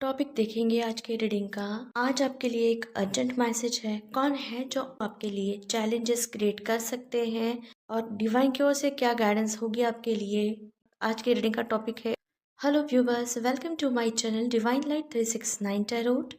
Topic देखेंगे आज के रीडिंग का। आज आपके लिए एक अर्जेंट मैसेज है। कौन है जो आपके लिए चैलेंजेस क्रिएट कर सकते हैं और डिवाइन की ओर से क्या गाइडेंस होगी आपके लिए। आज के रीडिंग का टॉपिक है। Hello viewers, welcome to my channel divine light 369 tarot.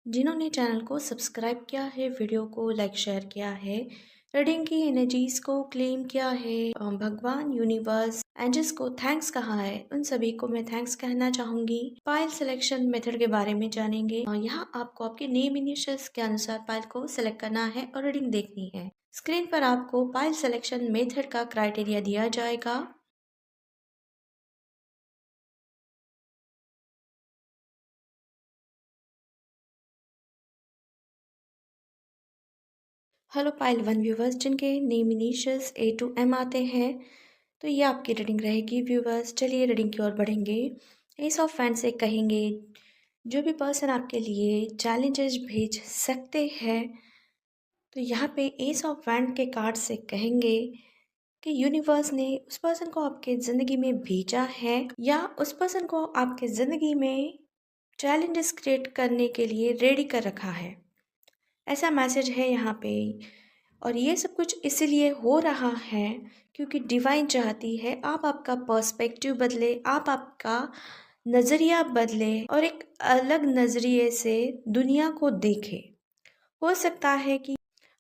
जिन्होंने चैनल को सब्सक्राइब किया है, वीडियो को लाइक शेयर किया है, रीडिंग की एनर्जीज को क्लेम किया है, भगवान, यूनिवर्स, एंजल्स को थैंक्स कहा है, उन सभी को मैं थैंक्स कहना चाहूंगी। पाइल सिलेक्शन मेथड के बारे में जानेंगे। यहाँ आपको आपके नेम इनिशियल्स के अनुसार पाइल को सिलेक्ट करना है और रीडिंग देखनी है। स्क्रीन पर आपको पाइल सिलेक्शन मेथड का क्राइटेरिया दिया जाएगा। हेलो पाइल 1 व्यूवर्स, जिनके name initials A to M आते हैं, तो ये आपकी रीडिंग रहेगी व्यूवर्स। चलिए रीडिंग की ओर बढ़ेंगे। एस ऑफ फैंड से कहेंगे जो भी पर्सन आपके लिए चैलेंजेस भेज सकते हैं, तो यहाँ पे एस ऑफ वैंड के कार्ड से कहेंगे कि यूनिवर्स ने उस पर्सन को आपके ज़िंदगी में भेजा है या उस पर्सन को आपके ज़िंदगी में चैलेंजेस क्रिएट करने के लिए रेडी कर रखा है। ऐसा मैसेज है यहाँ पे। और ये सब कुछ इसीलिए हो रहा है क्योंकि डिवाइन चाहती है आप आपका पर्सपेक्टिव बदले, आप आपका नज़रिया बदले और एक अलग नज़रिए से दुनिया को देखे। हो सकता है कि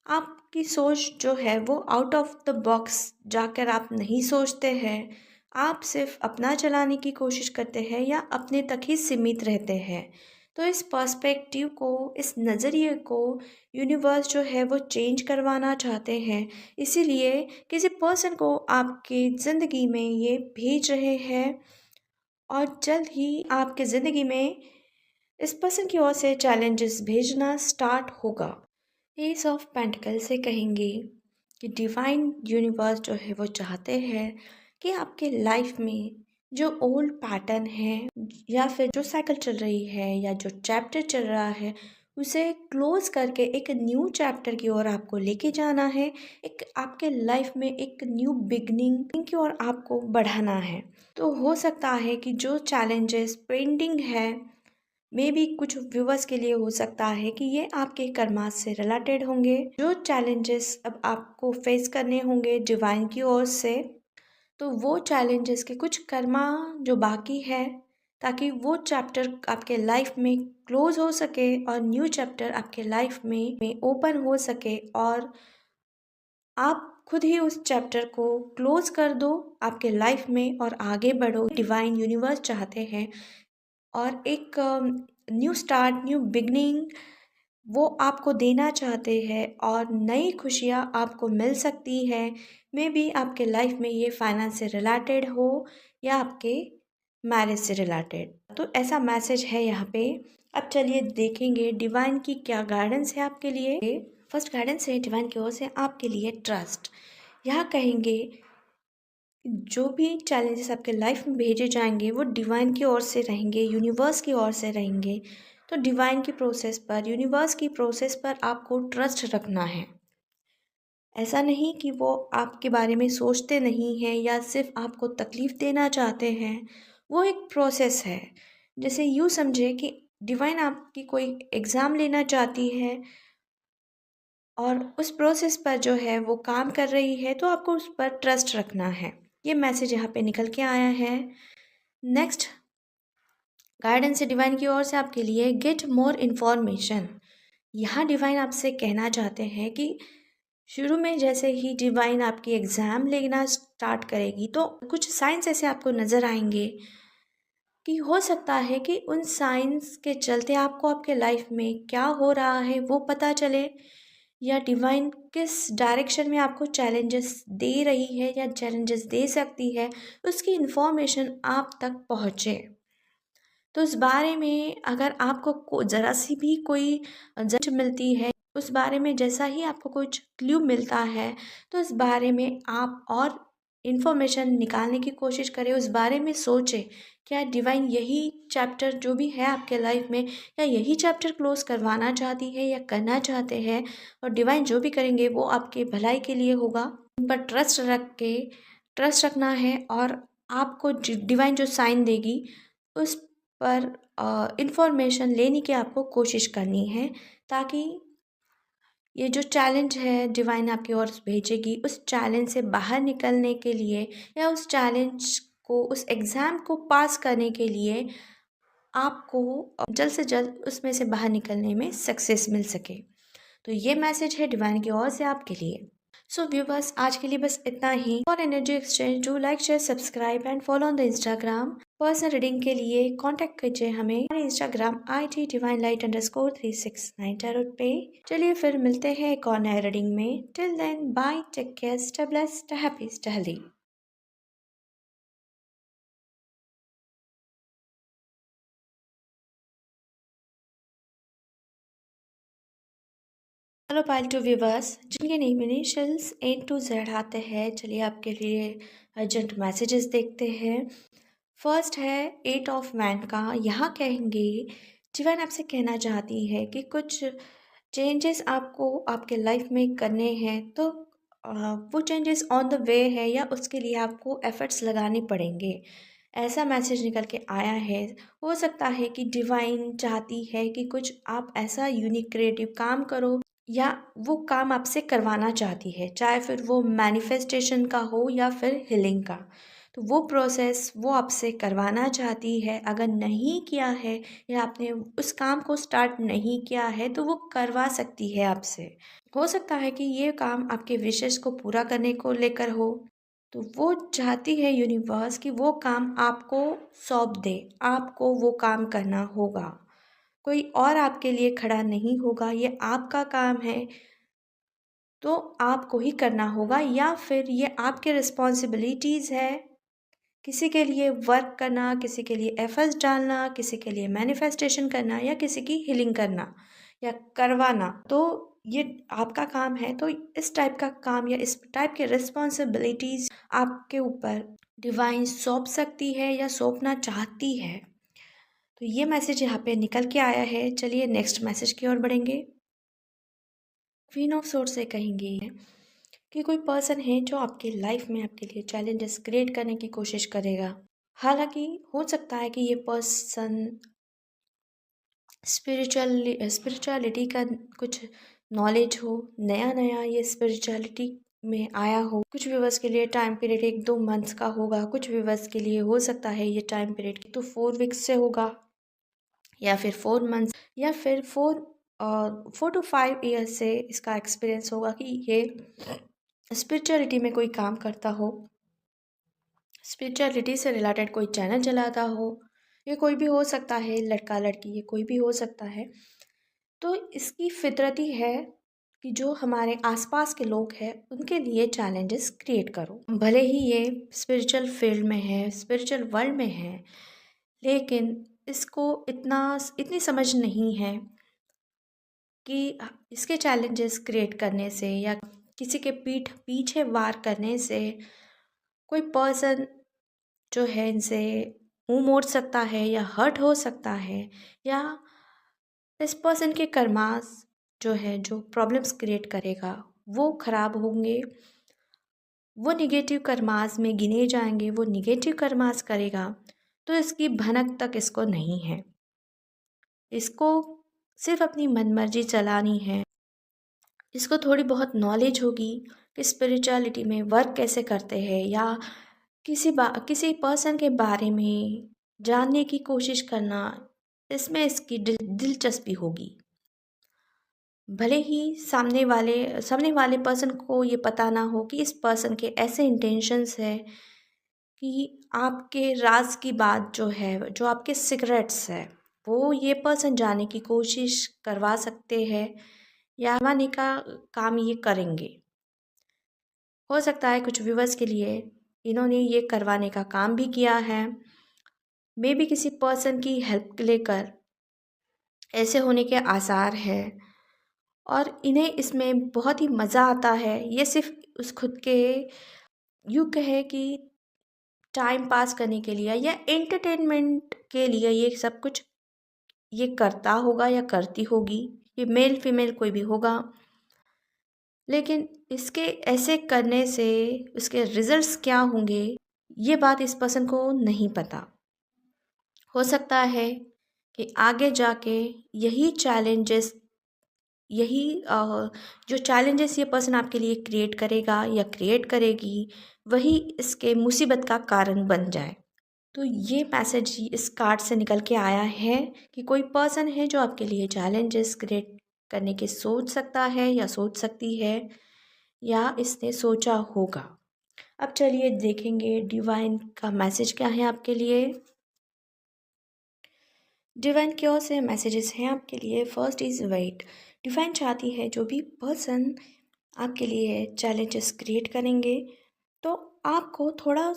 आपकी सोच जो है वो आउट ऑफ द बॉक्स जाकर आप नहीं सोचते हैं, आप सिर्फ अपना चलाने की कोशिश करते हैं या अपने तक ही सीमित रहते हैं। तो इस पर्सपेक्टिव को, इस नज़रिए को यूनिवर्स जो है वो चेंज करवाना चाहते हैं। इसीलिए किसी पर्सन को आपके ज़िंदगी में ये भेज रहे हैं और जल्द ही आपके ज़िंदगी में इस पर्सन की ओर से चैलेंजेस भेजना स्टार्ट होगा। एस ऑफ पेंटिकल से कहेंगे कि डिवाइन यूनिवर्स जो है वो चाहते हैं कि आपके लाइफ में जो ओल्ड पैटर्न है या फिर जो साइकिल चल रही है या जो चैप्टर चल रहा है, उसे क्लोज करके एक न्यू चैप्टर की ओर आपको लेके जाना है। एक आपके लाइफ में एक न्यू बिगनिंग की ओर आपको बढ़ाना है। तो हो सकता है कि जो चैलेंजेस पेंडिंग है, मे भी कुछ व्यूवर्स के लिए हो सकता है कि ये आपके कर्मा से रिलेटेड होंगे। जो चैलेंजेस अब आपको फेस करने होंगे डिवाइन की ओर से, तो वो चैलेंजेस के कुछ कर्मा जो बाकी है, ताकि वो चैप्टर आपके लाइफ में क्लोज हो सके और न्यू चैप्टर आपके लाइफ में ओपन हो सके और आप खुद ही उस चैप्टर को क्लोज कर दो आपके लाइफ में और आगे बढ़ो। डिवाइन यूनिवर्स चाहते हैं और एक न्यू स्टार्ट, न्यू बिगनिंग वो आपको देना चाहते हैं और नई खुशियाँ आपको मिल सकती है। मे बी आपके लाइफ में ये फाइनेंस से रिलेटेड हो या आपके मैरिज से रिलेटेड। तो ऐसा मैसेज है यहाँ पे। अब चलिए देखेंगे डिवाइन की क्या गाइडेंस है आपके लिए। फर्स्ट गाइडेंस है डिवाइन की ओर से आपके लिए ट्रस्ट। यहाँ कहेंगे जो भी चैलेंजेस आपके लाइफ में भेजे जाएंगे वो डिवाइन की ओर से रहेंगे, यूनिवर्स की ओर से रहेंगे। तो डिवाइन की प्रोसेस पर, यूनिवर्स की प्रोसेस पर आपको ट्रस्ट रखना है। ऐसा नहीं कि वो आपके बारे में सोचते नहीं हैं या सिर्फ आपको तकलीफ़ देना चाहते हैं। वो एक प्रोसेस है। जैसे यूँ समझे कि डिवाइन आपकी कोई एग्ज़ाम लेना चाहती है और उस प्रोसेस पर जो है वो काम कर रही है, तो आपको उस पर ट्रस्ट रखना है। ये मैसेज यहाँ पे निकल के आया है। नेक्स्ट गाइडेंस है डिवाइन की ओर से आपके लिए, गेट मोर इन्फॉर्मेशन। यहाँ डिवाइन आपसे कहना चाहते हैं कि शुरू में जैसे ही डिवाइन आपकी एग्ज़ाम लेना स्टार्ट करेगी, तो कुछ साइंस ऐसे आपको नज़र आएंगे कि हो सकता है कि उन साइंस के चलते आपको आपके लाइफ में क्या हो रहा है वो पता चले, या डिवाइन किस डायरेक्शन में आपको चैलेंजेस दे रही है या चैलेंजेस दे सकती है, उसकी इन्फॉर्मेशन आप तक पहुँचे। तो इस बारे में अगर आपको ज़रा सी भी कोई जज मिलती है, उस बारे में जैसा ही आपको कुछ क्ल्यू मिलता है, तो इस बारे में आप और इन्फॉर्मेशन निकालने की कोशिश करें, उस बारे में सोचें क्या डिवाइन यही चैप्टर जो भी है आपके लाइफ में, या यही चैप्टर क्लोज करवाना चाहती है या करना चाहते हैं। और डिवाइन जो भी करेंगे वो आपके भलाई के लिए होगा। उन पर ट्रस्ट रखना है और आपको डिवाइन जो साइन देगी उस पर इंफॉर्मेशन लेने की आपको कोशिश करनी है, ताकि ये जो चैलेंज है डिवाइन आपकी ओर भेजेगी, उस चैलेंज से बाहर निकलने के लिए या उस चैलेंज को, उस एग्ज़ाम को पास करने के लिए आपको जल्द से जल्द उसमें से बाहर निकलने में सक्सेस मिल सके। तो ये मैसेज है डिवाइन की ओर से आपके लिए। सो व्यूवर्स, आज के लिए बस इतना ही। For energy exchange do like share subscribe and follow on the Instagram. Personal reading के लिए कांटेक्ट कीजिए हमें हमारे इंस्टाग्राम IT_Divinelight_369 टैरोट पे। चलिए फिर मिलते हैं एक और नए रीडिंग में। Till then bye, take care, stay blessed, stay happy, stay healthy. Hello पाइल टू व्यूवर्स जिनके name initials A to Z आते हैं, चलिए आपके लिए अर्जेंट मैसेजेस देखते हैं। फर्स्ट है 8 ऑफ वैंड का। यहाँ कहेंगे जीवन आपसे कहना चाहती है कि कुछ चेंजेस आपको आपके लाइफ में करने हैं, तो वो चेंजेस ऑन द वे है या उसके लिए आपको एफर्ट्स लगाने पड़ेंगे, ऐसा मैसेज निकल के आया है। हो सकता है कि डिवाइन चाहती है कि कुछ आप ऐसा यूनिक क्रिएटिव काम करो, या वो काम आपसे करवाना चाहती है, चाहे फिर वो मैनिफेस्टेशन का हो या फिर हीलिंग का। तो वो प्रोसेस वो आपसे करवाना चाहती है। अगर नहीं किया है या आपने उस काम को स्टार्ट नहीं किया है, तो वो करवा सकती है आपसे। हो सकता है कि ये काम आपके विशेष को पूरा करने को लेकर हो। तो वो चाहती है यूनिवर्स कि वो काम आपको सौंप दे, आपको वो काम करना होगा। कोई और आपके लिए खड़ा नहीं होगा, ये आपका काम है, तो आपको ही करना होगा, या फिर ये आपके रिस्पॉन्सिबिलिटीज़ है। किसी के लिए वर्क करना, किसी के लिए एफर्ट्स डालना, किसी के लिए मैनिफेस्टेशन करना, या किसी की हीलिंग करना या करवाना, तो ये आपका काम है। तो इस टाइप का काम या इस टाइप के रिस्पॉन्सिबिलिटीज़ आपके ऊपर डिवाइन सौंप सकती है या सौंपना चाहती है। तो ये मैसेज यहाँ पे निकल के आया है। चलिए नेक्स्ट मैसेज की ओर बढ़ेंगे। क्वीन ऑफ सोर्ड से कहेंगे कि कोई पर्सन है जो आपके लाइफ में आपके लिए चैलेंजेस क्रिएट करने की कोशिश करेगा। हालांकि हो सकता है कि ये पर्सन स्पिरिचुअलिटी का कुछ नॉलेज हो, नया नया ये स्पिरिचुअलिटी में आया हो। कुछ व्यूवर्स के लिए टाइम पीरियड 1-2 मंथ्स का होगा, कुछ व्यूवर्स के लिए हो सकता है ये टाइम पीरियड तो 4 वीक्स से होगा, या फिर 4 मंथ्स, या फिर 4 to 5 ईयर्स से इसका एक्सपीरियंस होगा कि ये स्पिरिचुअलिटी में कोई काम करता हो, स्पिरिचुअलिटी से रिलेटेड कोई चैनल चलाता हो। ये कोई भी हो सकता है, लड़का लड़की, ये कोई भी हो सकता है। तो इसकी फितरती है कि जो हमारे आसपास के लोग हैं उनके लिए चैलेंजेस क्रिएट करो। भले ही ये स्पिरिचुअल फील्ड में है, स्पिरिचुअल वर्ल्ड में है, लेकिन इसको इतनी समझ नहीं है कि इसके चैलेंजेस क्रिएट करने से या किसी के पीछे वार करने से कोई पर्सन जो है इनसे मुंह मोड़ सकता है या हर्ट हो सकता है, या इस पर्सन के कर्मास जो है, जो प्रॉब्लम्स क्रिएट करेगा वो खराब होंगे, वो निगेटिव कर्मास में गिने जाएंगे, वो निगेटिव कर्मास करेगा। तो इसकी भनक तक इसको नहीं है, इसको सिर्फ अपनी मनमर्जी चलानी है। इसको थोड़ी बहुत नॉलेज होगी कि स्पिरिचुअलिटी में वर्क कैसे करते हैं, या किसी पर्सन के बारे में जानने की कोशिश करना, इसमें इसकी दिलचस्पी होगी। भले ही सामने वाले पर्सन को ये पता ना हो कि इस पर्सन के ऐसे इंटेंशंस है कि आपके राज की बात जो है, जो आपके सीक्रेट्स है, वो ये पर्सन जानने की कोशिश करवा सकते हैं या करवाने का काम ये करेंगे। हो सकता है कुछ व्यूवर्स के लिए इन्होंने ये करवाने का काम भी किया है। मे बी किसी पर्सन की हेल्प लेकर ऐसे होने के आसार है, और इन्हें इसमें बहुत ही मज़ा आता है। ये सिर्फ उस खुद के यूँ कहे कि टाइम पास करने के लिए या एंटरटेनमेंट के लिए ये सब कुछ ये करता होगा या करती होगी। ये मेल फीमेल कोई भी होगा, लेकिन इसके ऐसे करने से उसके रिजल्ट्स क्या होंगे, ये बात इस पर्सन को नहीं पता। हो सकता है कि आगे जाके यही चैलेंजेस जो चैलेंजेस ये पर्सन आपके लिए क्रिएट करेगा या क्रिएट करेगी, वही इसके मुसीबत का कारण बन जाए। तो ये मैसेज इस कार्ड से निकल के आया है कि कोई पर्सन है जो आपके लिए चैलेंजेस क्रिएट करने की सोच सकता है या सोच सकती है, या इसने सोचा होगा। अब चलिए देखेंगे डिवाइन का मैसेज क्या है आपके लिए। डिवाइन की ओर से मैसेजेस हैं आपके लिए। First is wait. डिवाइन चाहती है जो भी पर्सन आपके लिए चैलेंजेस क्रिएट करेंगे, तो आपको थोड़ा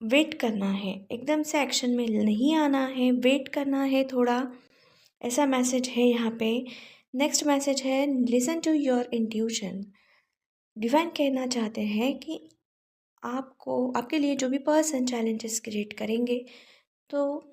वेट करना है, एकदम से एक्शन में नहीं आना है, वेट करना है थोड़ा, ऐसा मैसेज है यहाँ पे। नेक्स्ट मैसेज है listen to your intuition. Divine कहना चाहते हैं कि आपको, आपके लिए जो भी पर्सन चैलेंजेस क्रिएट करेंगे, तो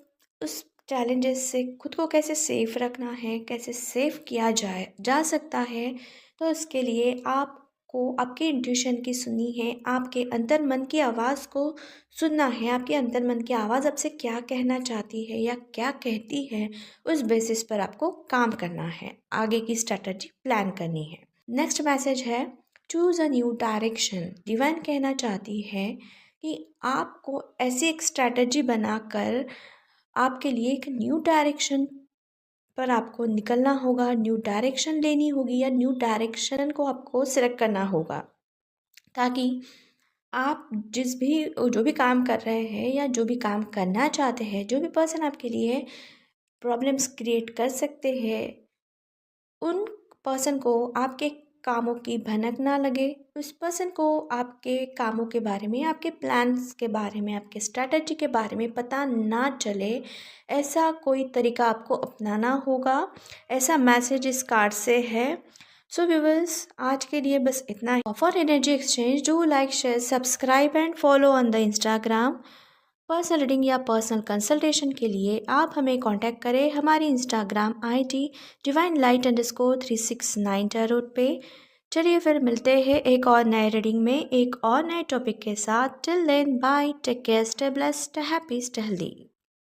उस चैलेंजेस से खुद को कैसे सेफ रखना है, कैसे सेफ किया जा सकता है, तो इसके लिए आपको आपके इंट्यूशन की सुननी है, आपके अंतर मन की आवाज़ को सुनना है। आपके अंतर मन की आवाज़ आपसे क्या कहना चाहती है या क्या कहती है, उस बेसिस पर आपको काम करना है, आगे की स्ट्रैटेजी प्लान करनी है। नेक्स्ट मैसेज है choose a new direction. Divine कहना चाहती है कि आपको ऐसी एक स्ट्रैटेजी बनाकर आपके लिए एक न्यू डायरेक्शन पर आपको निकलना होगा, न्यू डायरेक्शन लेनी होगी, या न्यू डायरेक्शन को आपको सिलेक्ट करना होगा, ताकि आप जो भी काम कर रहे हैं या जो भी काम करना चाहते हैं, जो भी पर्सन आपके लिए प्रॉब्लम्स क्रिएट कर सकते हैं, उन पर्सन को आपके कामों की भनक ना लगे, उस पर्सन को आपके कामों के बारे में, आपके प्लान्स के बारे में, आपके स्ट्रैटेजी के बारे में पता ना चले, ऐसा कोई तरीका आपको अपनाना होगा। ऐसा मैसेज इस कार्ड से है। सो व्यूअर्स, आज के लिए बस इतना ही। For energy exchange do like, share, subscribe and follow on the Instagram. Personal reading या पर्सनल कंसल्टेशन के लिए आप हमें कांटेक्ट करें हमारी इंस्टाग्राम आईडी divinelight_369 टैरोट पे। चलिए फिर मिलते हैं एक और नए रीडिंग में, एक और नए टॉपिक के साथ। Till then bye, take care, stay blessed, happy, stay healthy.